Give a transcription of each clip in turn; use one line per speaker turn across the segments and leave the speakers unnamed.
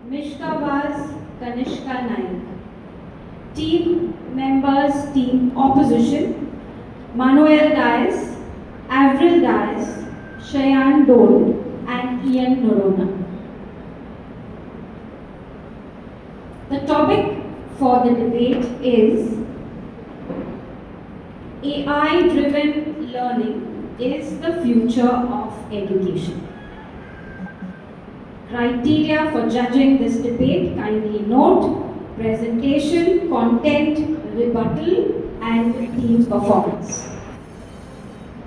Mishkawaz Kanishka Naik. Team members, team opposition, Manuel Dias, Avril Dias, Cheyenne Dole, and Ian Norona. The topic for the debate is AI-driven learning is the future of education. Criteria for judging this debate, kindly note: presentation, content, rebuttal, and team performance.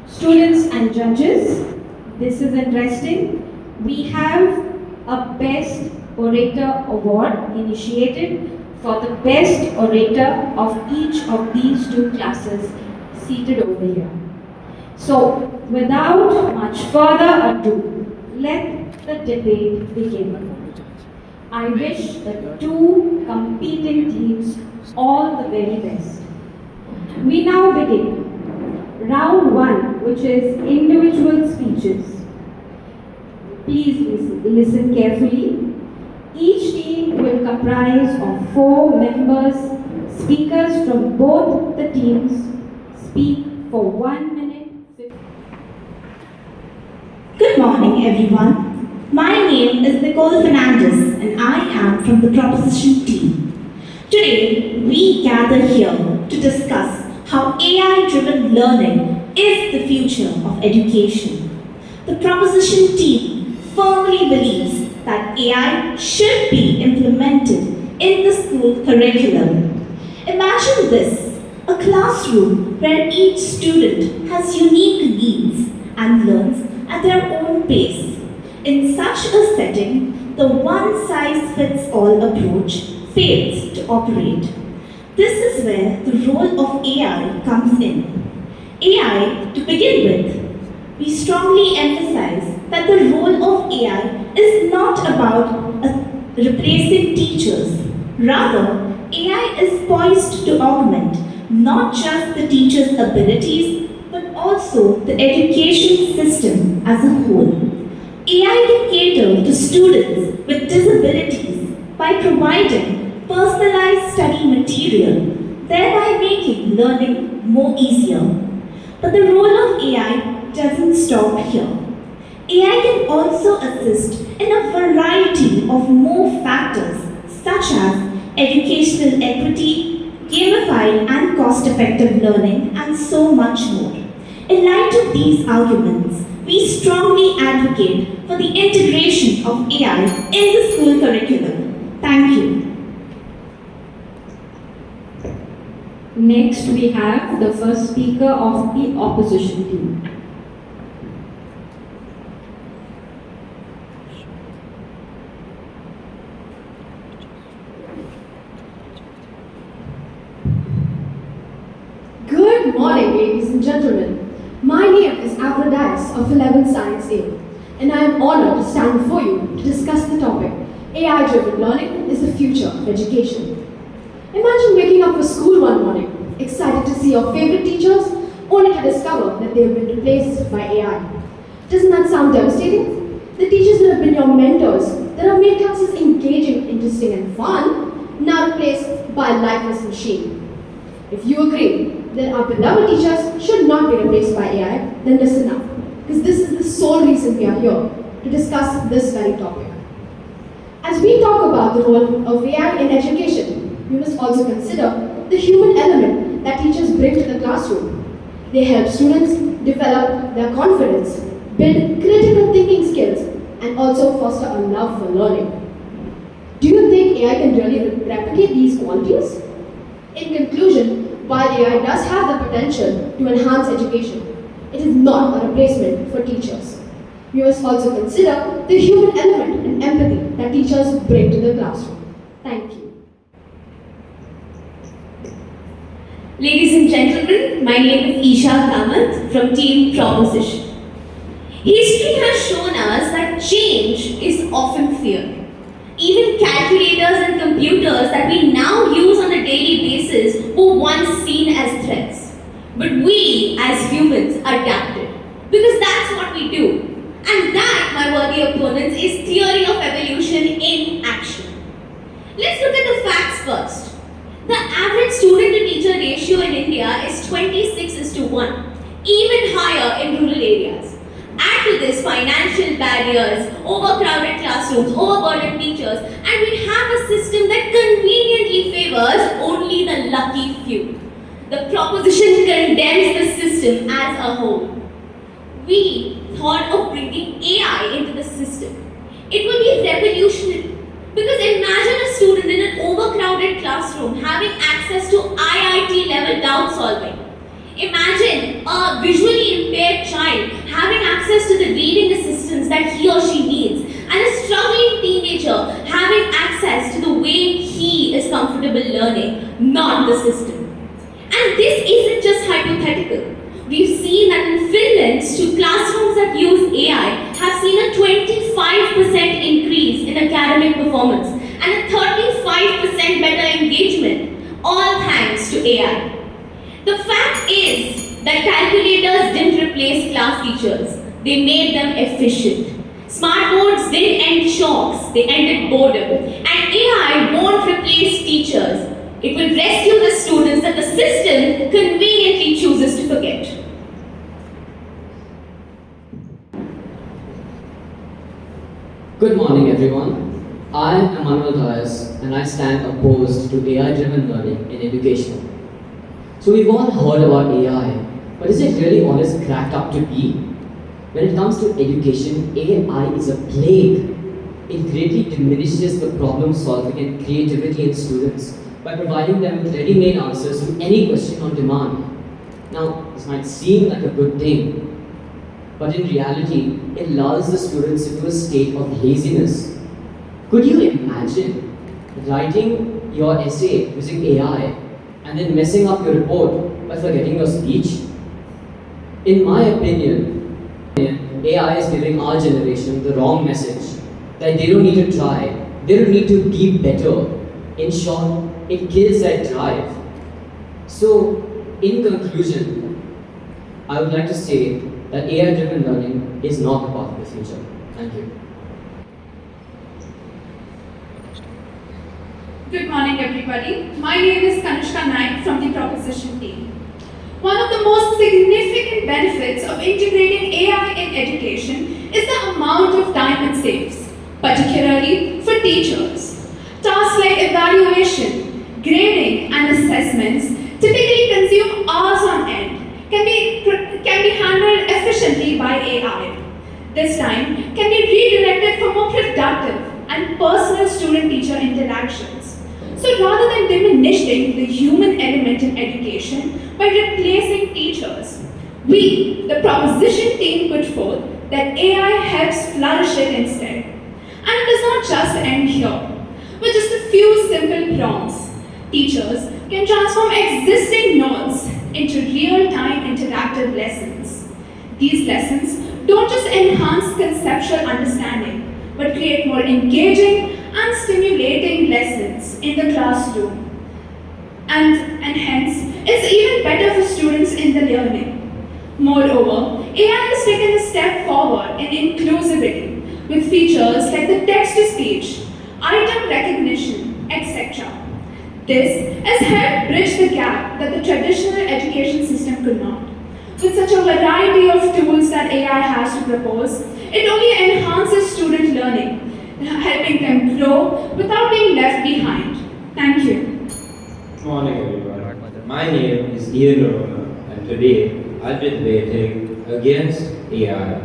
Students and judges, this is interesting. We have a Best Orator Award initiated for the best orator of each of these two classes seated over here. So, without much further ado, let the debate begin. I wish the two competing teams all the very best. We now begin round one, which is individual speeches. Please listen carefully. Each team will comprise of 4 members. Speakers from both the teams speak for 1 minute.
Good morning, everyone. My name is Nicole Fernandez and I am from the proposition team. Today, we gather here to discuss how AI-driven learning is the future of education. The proposition team firmly believes that AI should be implemented in the school curriculum. Imagine this, a classroom where each student has unique needs and learns at their own pace. In such a setting, the one-size-fits-all approach fails to operate. This is where the role of AI comes in. AI, to begin with, we strongly emphasize that the role of AI is not about replacing teachers. Rather, AI is poised to augment not just the teacher's abilities, but also the education system as a whole. AI can cater to students with disabilities by providing personalized study material, thereby making learning more easier. But the role of AI doesn't stop here. AI can also assist in a variety of more factors such as educational equity, gamified and cost-effective learning, and so much more. In light of these arguments, we strongly advocate for the integration of AI in the school curriculum. Thank you.
Next, we have the first speaker of the opposition team.
Good morning, ladies and gentlemen. My name is Avril Dias of 11th Science A, and I am honored to stand before you to discuss the topic, AI-driven learning is the future of education. Imagine waking up for school one morning, excited to see your favorite teachers, only to discover that they have been replaced by AI. Doesn't that sound devastating? The teachers that have been your mentors, that have made classes engaging, interesting, and fun, now replaced by a lifeless machine. If you agree that our beloved teachers should not be replaced by AI, then listen up, because this is the sole reason we are here, to discuss this very topic. As we talk about the role of AI in education, we must also consider the human element that teachers bring to the classroom. They help students develop their confidence, build critical thinking skills, and also foster a love for learning. Do you think AI can really replicate these qualities? In conclusion, while AI does have the potential to enhance education, it is not a replacement for teachers. We must also consider the human element and empathy that teachers bring to the classroom. Thank you.
Ladies and gentlemen, my name is Isha Kamath from Team Proposition. History has shown us that change is often feared. Even calculators and computers that we now use on a daily basis were once seen as threats. But we, as humans, adapted. Because that's what we do. And that, my worthy opponents, is theory of evolution in action. Let's look at the facts first. The average student to teacher ratio in India is 26:1, even higher in rural areas. Add to this financial barriers, overcrowded classrooms, overburdened teachers, and we have a system that conveniently favors only the lucky few. The proposition condemns the system as a whole. We thought of bringing AI into the system. It will be revolutionary. Because imagine a student in an overcrowded classroom having access to IIT level doubt solving. Imagine a visually impaired child having access to the reading assistance that he or she needs, and a struggling teenager having access to the way he is comfortable learning, not the system. And this isn't just hypothetical. We've seen that in Finland, classrooms that use AI have seen a 25% increase in academic performance and a 35% better engagement, all thanks to AI. The fact is that calculators didn't replace class teachers, they made them efficient. Smart boards didn't end shocks, they ended boredom. And AI won't replace teachers. It will rescue the students that the system conveniently chooses to forget.
Good morning, everyone. I am Manuel Dias, and I stand opposed to AI-driven learning in education. So we've all heard about AI, but is it really all it's cracked up to be? When it comes to education, AI is a plague. It greatly diminishes the problem solving and creativity in students by providing them with ready-made answers to any question on demand. Now, this might seem like a good thing, but in reality, it lulls the students into a state of laziness. Could you imagine writing your essay using AI and then messing up your report by forgetting your speech? In my opinion, AI is giving our generation the wrong message, that they don't need to try, they don't need to be better. In short, it kills their drive. So, in conclusion, I would like to say that AI-driven learning is not the path of the future. Thank you.
Good morning, everybody. My name is Kanishka Naik from the Proposition team. One of the most significant benefits of integrating AI in education is the amount of time it saves, particularly for teachers. Tasks like evaluation, grading, and assessments typically consume hours on end can be handled efficiently by AI. This time can be redirected for more productive and personal student-teacher interactions. So rather than diminishing the human element in education by replacing teachers, we, the Proposition team, put forth that AI helps flourish it instead. And it does not just end here. With just a few simple prompts, teachers can transform existing notes into real-time interactive lessons. These lessons don't just enhance conceptual understanding, but create more engaging and stimulating lessons in the classroom. And hence, it's even better for students in the learning. Moreover, AI has taken a step forward in inclusivity with features like the text-to-speech, item recognition, etc. This has helped bridge the gap that the traditional education system could not. With such a variety of tools that AI has to propose, it only enhances student learning, helping them grow without being left behind. Thank you.
Good morning, everyone. My name is Ian Arona, and today I'll be debating against AI,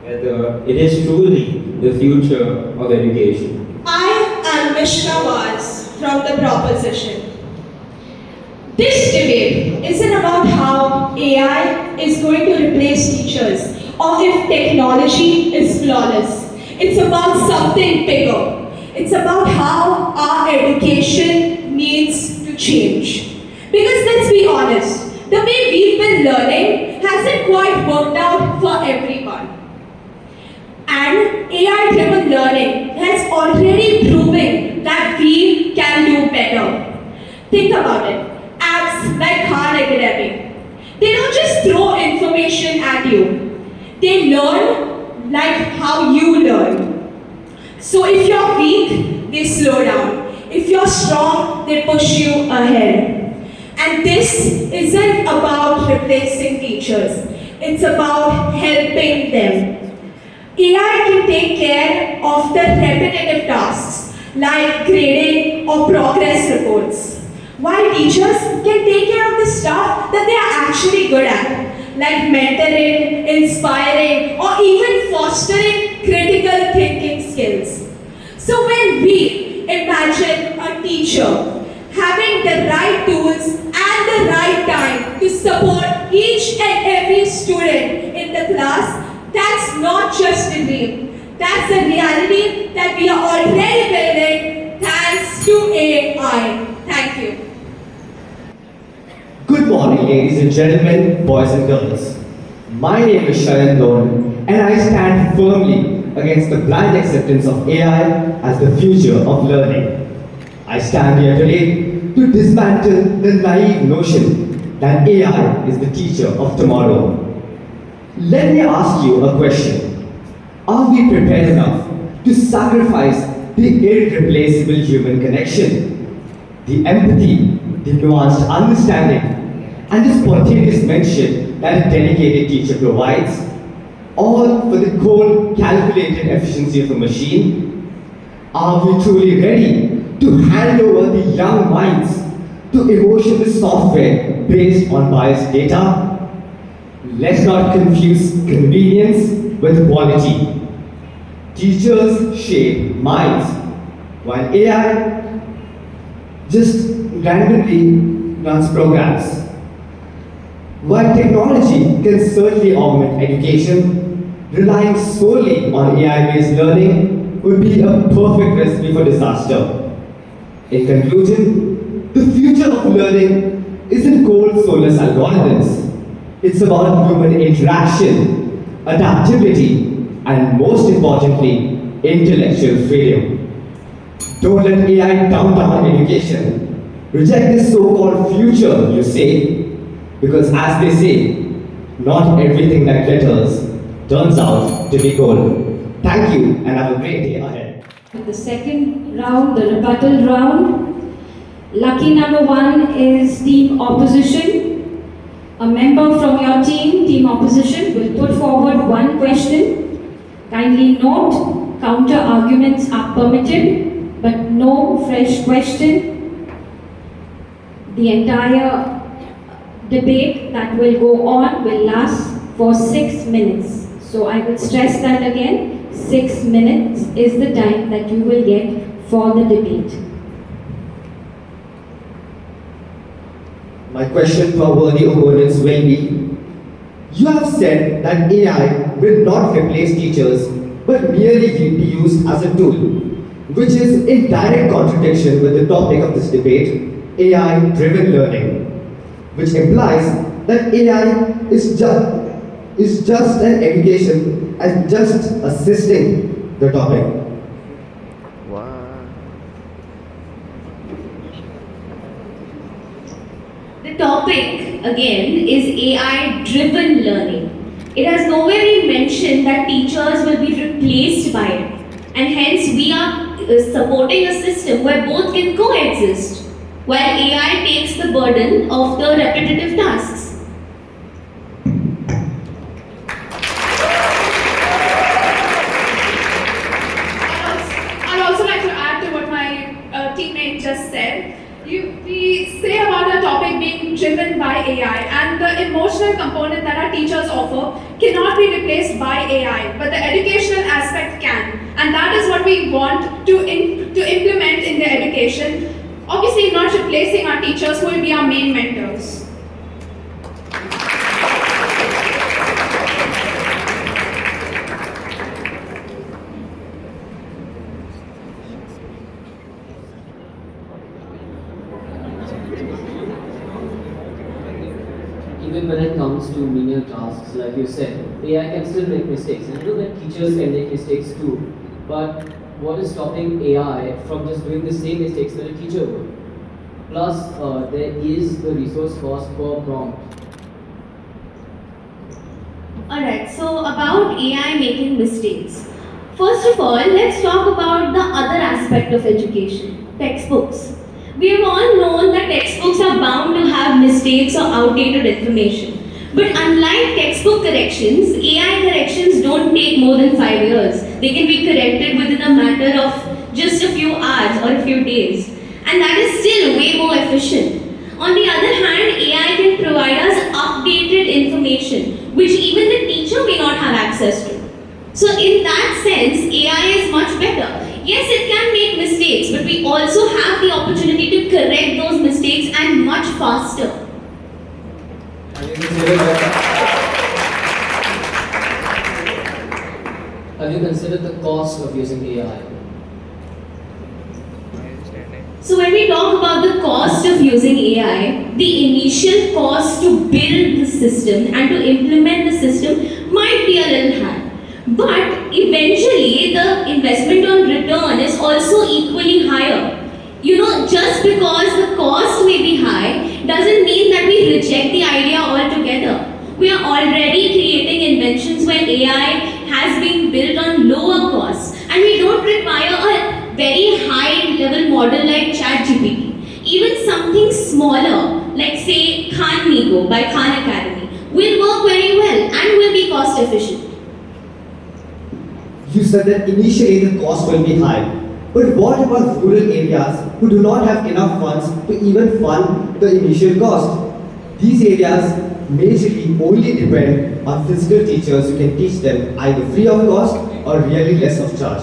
whether it is truly the future of education.
I am Mishra Vaz from the Proposition.
This debate isn't about how AI is going to replace teachers or if technology is flawless. It's about something bigger. It's about how our education needs to change. Because let's be honest, the way we've been learning hasn't quite worked out for everyone. And AI-driven learning has already proven that we can do better. Think about it. Apps like Khan Academy, they don't just throw information at you. They learn like how you learn. So if you're weak, they slow down.
If you're strong, they push you ahead. And this isn't about replacing teachers. It's about helping them. AI can take care of the repetitive tasks like grading or progress reports, while teachers can take care of the stuff that they are actually good at, like mentoring, inspiring, or even fostering critical thinking skills. So when we imagine a teacher having the right tools and the right time to support each and every student in the class, that's not just a dream. That's a reality that we are already building thanks to AI. Thank you.
Good morning, ladies and gentlemen, boys and girls. My name is Sharan Lone, and I stand firmly against the blind acceptance of AI as the future of learning. I stand here today to dismantle the naive notion that AI is the teacher of tomorrow. Let me ask you a question. Are we prepared enough to sacrifice the irreplaceable human connection, the empathy, the nuanced understanding, and the spontaneous mention that a dedicated teacher provides, all for the cold, calculated efficiency of a machine? Are we truly ready to hand over the young minds to emotionless software based on biased data? Let's not confuse convenience with quality. Teachers shape minds, while AI just randomly runs programs. While technology can certainly augment education, relying solely on AI-based learning would be a perfect recipe for disaster. In conclusion, the future of learning isn't cold soulless algorithms. It's about human interaction, adaptability, and most importantly, intellectual freedom. Don't let AI dumb down education. Reject this so-called future, you say, because as they say, not everything that glitters turns out to be gold. Thank you, and have a great day ahead.
The second round, the rebuttal round. Lucky number 1 is team opposition. A member from your team, team opposition, will put forward one question. Kindly note, counter arguments are permitted, but no fresh question. The entire debate that will go on will last for 6 minutes. So I will stress that again, 6 minutes is the time that you will get for the debate.
My question to our worthy opponents will be, you have said that AI will not replace teachers, but merely be used as a tool, which is in direct contradiction with the topic of this debate, AI-driven learning, which implies that AI is just an education and just assisting the topic.
The topic, again, is AI-driven learning. It has nowhere been mentioned that teachers will be replaced by it. And hence, we are supporting a system where both can coexist, while AI takes the burden of the repetitive tasks.
I'd also like to add to what my teammate just said. We say about a topic being driven by AI, and the emotional component that our teachers offer cannot be replaced by AI, but the educational aspect can. And that is what we want to implement in the education. Obviously not replacing our teachers who will be our main mentors.
Even when it comes to menial tasks, like you said, AI can still make mistakes. And I know that teachers can make mistakes too. But what is stopping AI from just doing the same mistakes that a teacher would? Plus, there is the resource cost per prompt.
Alright, so about AI making mistakes. First of all, let's talk about the other aspect of education. Textbooks. We have all known that textbooks are bound to have mistakes or outdated information. But unlike textbook corrections, AI corrections don't take more than 5 years. They can be corrected within a matter of just a few hours or a few days. And that is still way more efficient. On the other hand, AI can provide us updated information, which even the teacher may not have access to. So in that sense, AI is much better. Yes, it can make mistakes, but we also have the opportunity to correct those mistakes and much faster.
Have you considered the cost of using AI?
So when we talk about the cost of using AI, the initial cost to build the system and to implement the system might be a little high. But eventually the investment on return is also equally higher. Just because the cost may be high doesn't mean that we reject the idea altogether. We are already creating inventions where AI has been built on lower costs, and we don't require a very high level model like ChatGPT. Even something smaller, like say Panjim-Goa by Khan Academy, will work very well and will be cost efficient.
You said that initially the cost will be high. But what about rural areas who do not have enough funds to even fund the initial cost? These areas majorly only depend on physical teachers who can teach them either free of cost or really less of charge.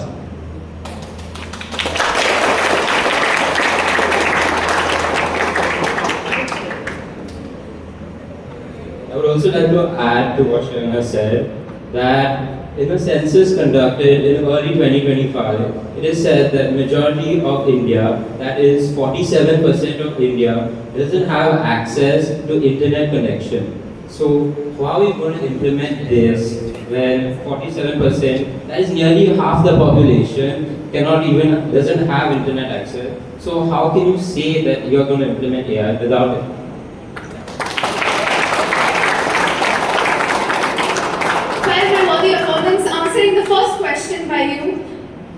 I would also like to add to what Sharina said that in a census conducted in early 2025, it is said that majority of India, that is 47% of India, doesn't have access to internet connection. So how are we going to implement this when 47%, that is nearly half the population, doesn't have internet access? So how can you say that you are going to implement AI without it?
Answering the first question by you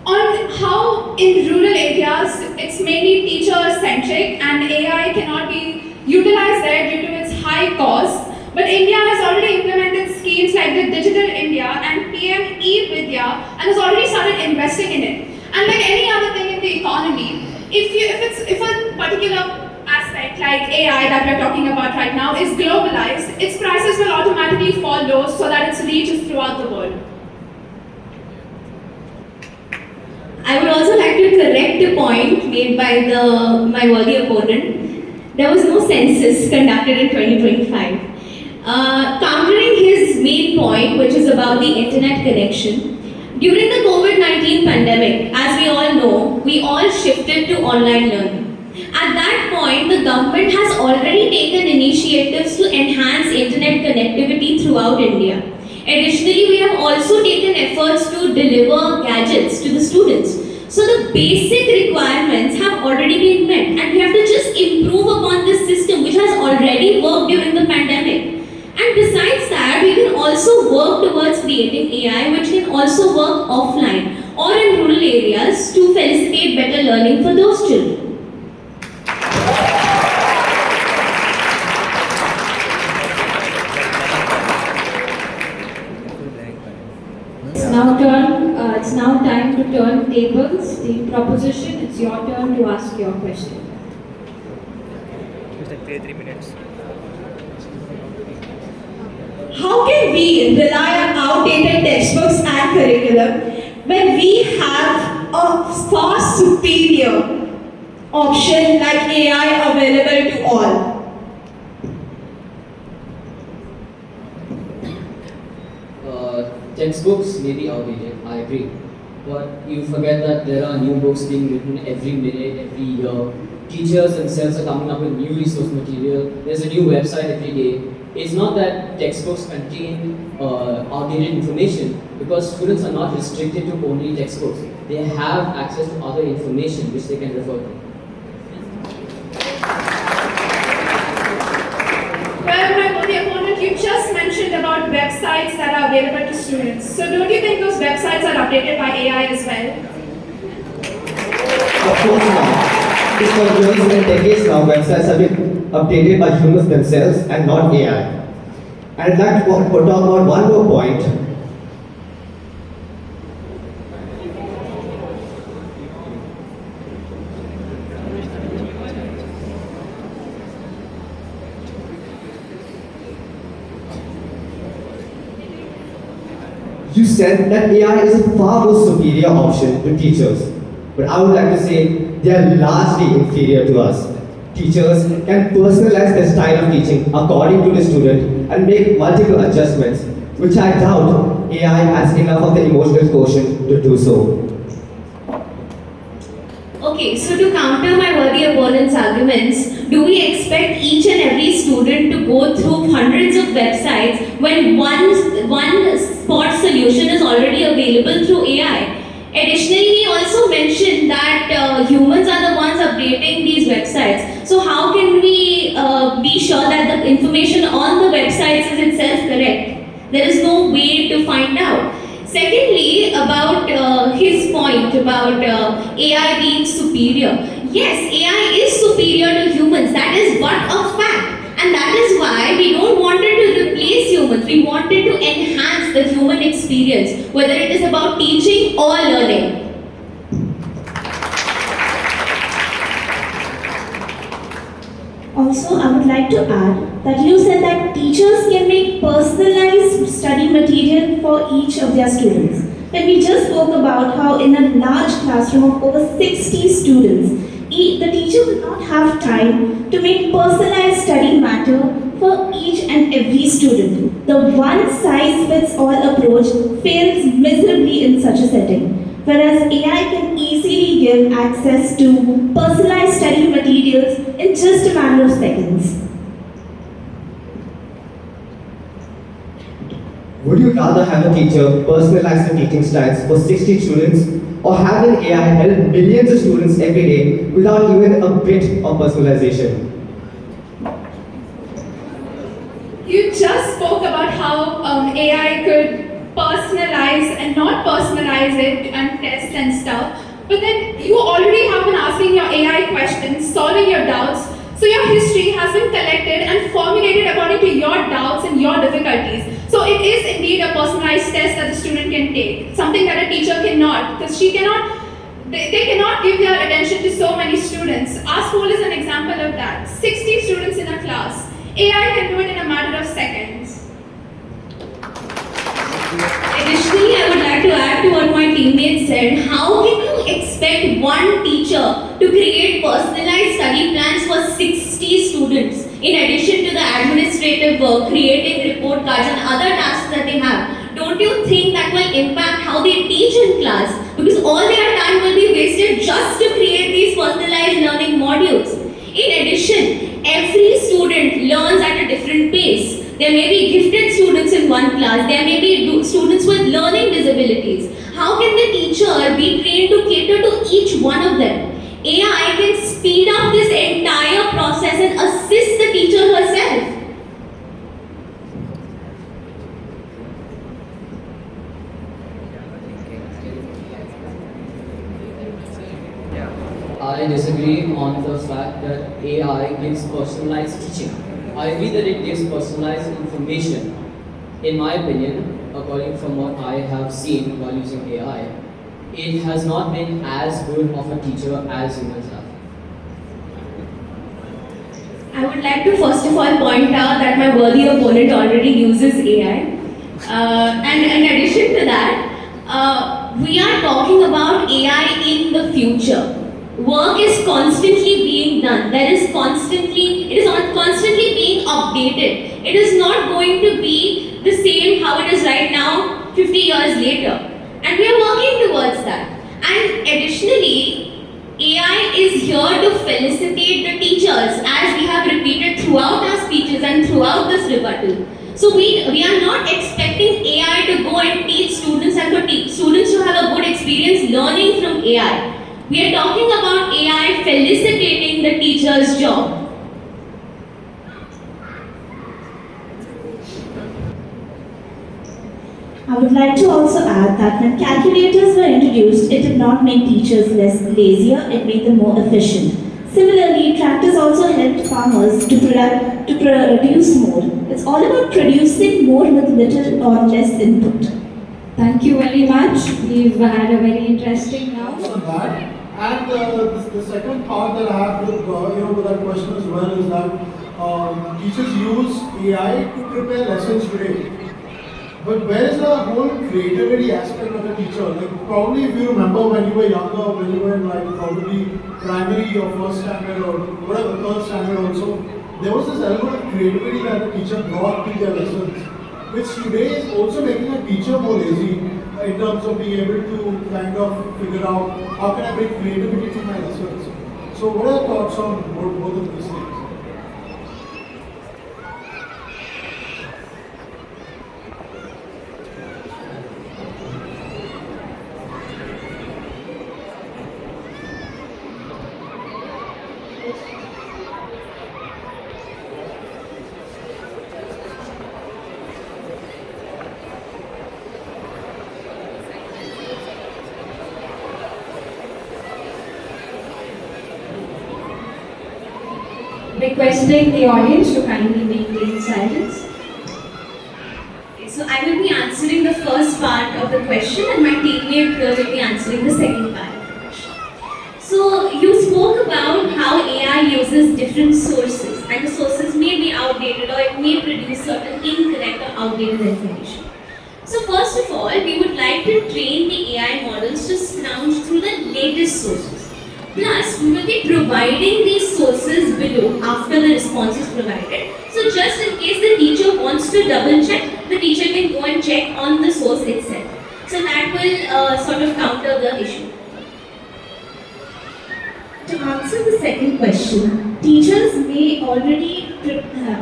on how in rural areas it's mainly teacher-centric and AI cannot be utilized there due to its high cost. But India has already implemented schemes like the Digital India and PM E-Vidya and has already started investing in it. And like any other thing in the economy, if a particular aspect like AI that we're talking about right now is globalized, its prices will automatically fall low so that its reach is throughout the world.
I would also like to correct a point made by my worthy opponent. There was no census conducted in 2025. Countering his main point, which is about the internet connection, during the COVID-19 pandemic, as we all know, we all shifted to online learning. At that point, the government has already taken initiatives to enhance internet connectivity throughout India. Additionally, we have also taken efforts to deliver gadgets to the students. So the basic requirements have already been met and we have to just improve upon this system which has already worked during the pandemic. And besides that, we can also work towards creating AI which can also work offline or in rural areas to facilitate better learning for those children.
It's now time to turn tables. The proposition, it's your turn to ask your question.
How can we rely on outdated textbooks and curriculum when we have a far superior option like AI available to all?
Textbooks may be outdated, I agree. But you forget that there are new books being written every minute, every year. Teachers themselves are coming up with new resource material. There's a new website every day. It's not that textbooks contain outdated information because students are not restricted to only textbooks. They have access to other information which they can refer to.
You just mentioned about websites that are available to students. So don't you think those websites are updated by AI as well?
Of course not. is for years and decades now, websites have been updated by humans themselves and not AI. And I'd like to talk about one more point. You said that AI is a far more superior option to teachers, but I would like to say they are largely inferior to us. Teachers can personalize their style of teaching according to the student and make multiple adjustments, which I doubt AI has enough of the emotional quotient to do so.
Okay, so to counter my worthy opponent's arguments, do we expect each and every student to go through hundreds of websites when one spot solution is already available through AI? Additionally, he also mentioned that humans are the ones updating these websites. So how can we be sure that the information on the websites is itself correct? There is no way to find out. Secondly, about his point about AI being superior. Yes, AI is superior to humans. That is but a fact. And that is why we don't want it to replace humans. We want it to enhance the human experience, whether it is about teaching or learning.
Also, I would like to add that you said that teachers can make personalized study material for each of their students. When we just spoke about how in a large classroom of over 60 students, the teacher will not have time to make personalized study matter for each and every student. The one-size-fits-all approach fails miserably in such a setting, whereas AI can easily give access to personalized study materials in just a matter of seconds.
Would you rather have a teacher personalize the teaching styles for 60 students or have an AI help millions of students every day without even a bit of personalization?
You just spoke about how AI could personalize and not personalize it and test and stuff. But then you already have been asking your AI questions, solving your doubts. So your history has been collected and formulated according to your doubts and your difficulties. So it is indeed a personalized test that the student can take, something that a teacher cannot, because they cannot give their attention to so many students. Our school is an example of that. 60 students in a class. AI can do it in a matter of seconds.
Additionally, I would like to add to what my teammates said. How can you expect one teacher to create personalized study plans for 60 students in addition to the administrative work, creating report cards and other tasks that they have? Don't you think that will impact how they teach in class? Because all their time will be wasted just to create these personalized learning modules. In addition, every student learns at a different pace. There may be gifted students in one class, there may be students with learning disabilities. How can the teacher be trained to cater to each one of them? AI can speed up this entire process and assist the teacher herself.
I disagree on the fact that AI gives personalized teaching. I agree that it gives personalized information. In my opinion, according from what I have seen while using AI, it has not been as good of a teacher as humans have.
I would like to first of all point out that my worthy opponent already uses AI. And in addition to that, we are talking about AI in the future. Work is constantly being done. It is constantly being updated. It is not going to be the same how it is right now 50 years later. And we are working towards that. And additionally, AI is here to felicitate the teachers, as we have repeated throughout our speeches and throughout this rebuttal. So we are not expecting AI to go and teach students and for students to have a good experience learning from AI. We are talking about AI felicitating the teacher's job.
I would like to also add that when calculators were introduced, it did not make teachers less lazier, it made them more efficient. Similarly, tractors also helped farmers to produce more. It's all about producing more with little or less input.
Thank you very much. We've had a very interesting round.
On that. And the second part that I have with that question as well is that teachers use AI to prepare lessons today. But where is the whole creativity aspect of a teacher? Like probably if you remember when you were younger, when you were in like probably primary or first standard or whatever, third standard also, there was this element of creativity that the teacher brought to their lessons, which today is also making a teacher more lazy in terms of being able to kind of figure out how can I bring creativity to my lessons. So what are your thoughts on both of these things?
Requesting the audience to kindly maintain silence.
Okay, so I will be answering the first part of the question and my teammate here will be answering the second part of the question. So you spoke about how AI uses different sources and the sources may be outdated or it may produce certain incorrect or outdated information. So first of all, we would like to train the AI models to scrounge through the latest sources. Plus, we will be providing these sources below after the response is provided. So just in case the teacher wants to double check, the teacher can go and check on the source itself. So that will sort of counter the issue.
To answer the second question, teachers may already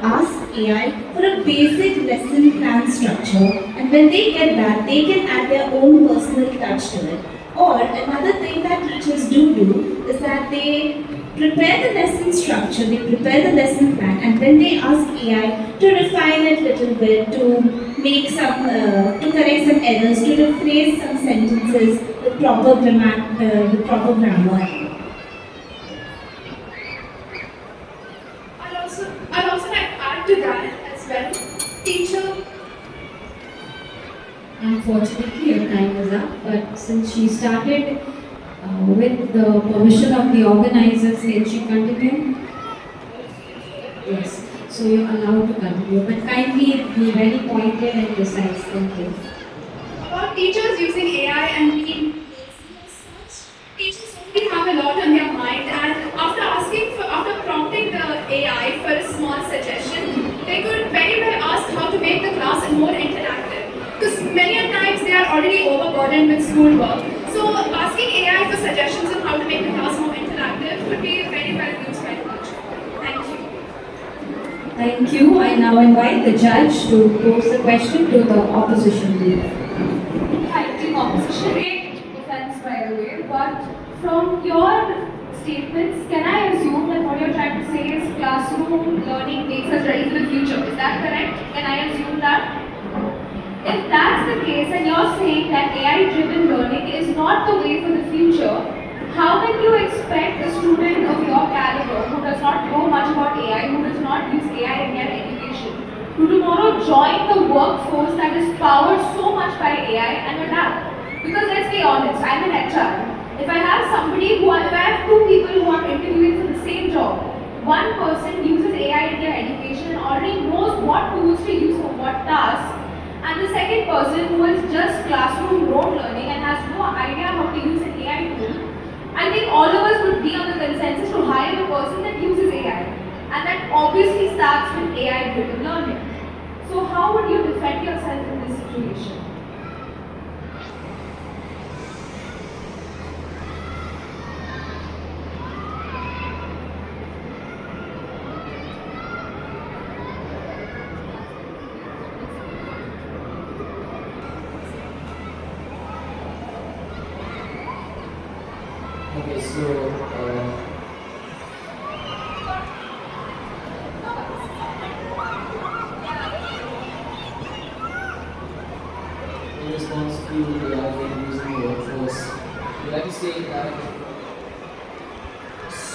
ask AI for a basic lesson plan structure, and when they get that, they can add their own personal touch to it. Or another thing that teachers do is that they prepare the lesson structure, they prepare the lesson plan, and then they ask AI to refine it a little bit, to make some, to correct some errors, to rephrase some sentences with proper grammar.
I'd also like to add to that as well. Teacher.
Unfortunately, your time is up, but since she started with the permission of the organizers, can she continue? Yes, so you're allowed to continue, but kindly be very pointed and precise. Thank you.
About teachers using AI and being teachers already have a lot on their mind, and after prompting the AI for a small suggestion, they could very well ask how to make the class more interactive. Because many a times they are already overburdened with schoolwork. So asking AI for suggestions on how to make the class more interactive would be very well used by the teacher. Thank you.
Thank you. I now invite the judge to pose the question to the opposition leader.
Hi, team opposition. Great defense, by the way, but from your statements, can I assume that what you're trying to say is classroom learning makes us ready for the future? Is that correct? Can I assume that? If that's the case and you're saying that AI-driven learning is not the way for the future, how can you expect a student of your caliber who does not know much about AI, who does not use AI in their education, to tomorrow join the workforce that is powered so much by AI and adapt? Because let's be honest, I'm an HR. If I have two people who are interviewing for the same job, one person uses AI in their education and already knows what tools to use for what tasks, and the second person who is just classroom rote learning and has no idea how to use an AI tool, I think all of us would be on the consensus to hire the person that uses AI. And that obviously starts with AI-driven learning. So how would you defend yourself in this situation?
Okay, so in response to the AI using the workforce, we like to say that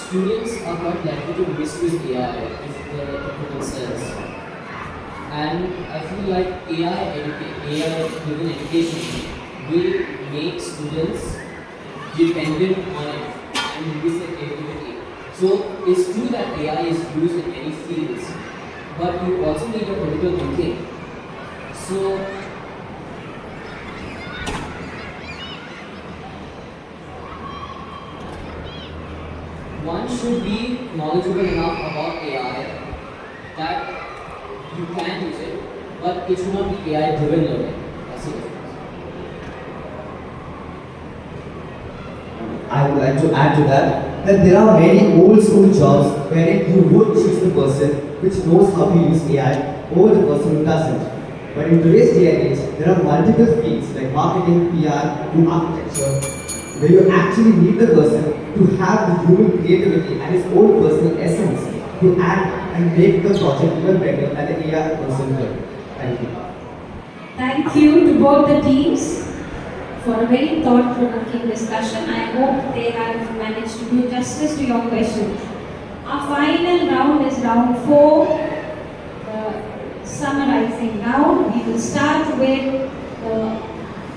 students are quite likely to misuse AI if the equipment says. And I feel like AI-driven education will make students dependent on it and lose their creativity. So it's true that AI is used in many fields, but you also need a critical thinking. So one should be knowledgeable enough about AI that you can use it, but it should not be AI-driven learning. That's the difference.
I would like to add to that there are many old school jobs wherein you would choose the person which knows how to use AI over the person who doesn't. But in today's day and age, there are multiple fields like marketing, PR, to architecture, where you actually need the person to have the human creativity and his own personal essence to add and make the project even better than the AI person could. Thank you.
Thank you to both the teams for a very thought-provoking discussion. I hope they have managed to do justice to your questions. Our final round is round 4, the summarizing round. We will start with the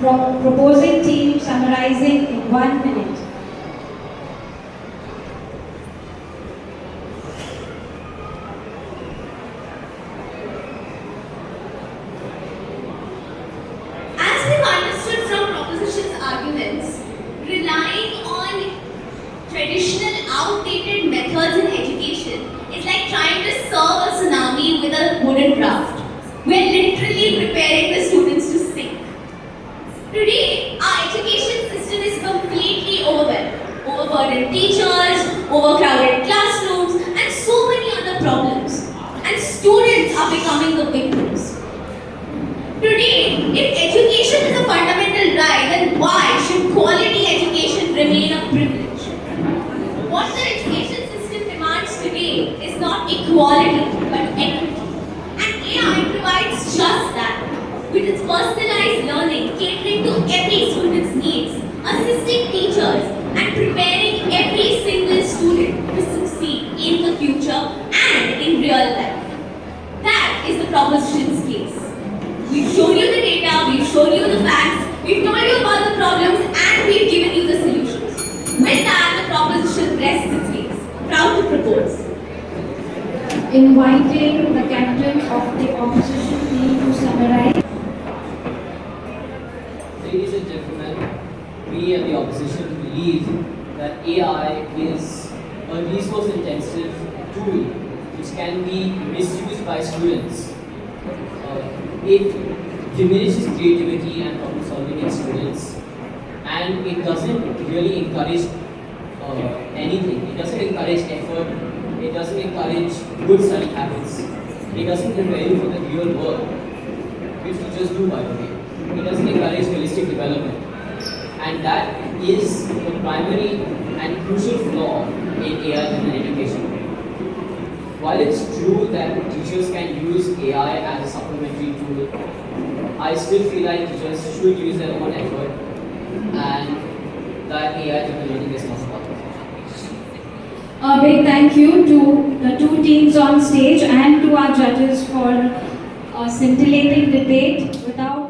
proposing team summarizing in 1 minute.
As we've understood from proposition's arguments, relying on traditional outdated methods in education is like trying to serve a tsunami with a wooden raft. We're literally preparing the students to sink. Today, our education system is completely overwhelmed. Overburdened teachers, overcrowded classrooms, and so many other problems. And students are becoming the victims. Today, if education is a fundamental right, then why should quality education remain a privilege? What the education system demands today is not equality, but equity. And AI provides just that. With its personalized learning, catering to every student's needs, assisting teachers, and preparing every single student to succeed in the future and in real life. That is the proposition's case. We've shown you the data, we've shown you the facts, we've told you about the problems, and we've given you the solutions. With that, the proposition rests its case. Proud to propose.
Inviting the captain of the opposition team to summarize.
Ladies and gentlemen, we at the opposition believe that AI is a resource-intensive tool which can be misused by students. It diminishes creativity and problem solving in students, and it doesn't really encourage anything. It doesn't encourage effort, it doesn't encourage good study habits, it doesn't prepare you for the real world, which teachers do, by the way. It doesn't encourage holistic development, and that is the primary and crucial flaw in AI-driven education. While it's true that teachers can use AI as a supplementary tool, I still feel like teachers should use their own effort, and that AI-driven learning is not possible.
A big thank you to the two teams on stage and to our judges for a scintillating debate. Without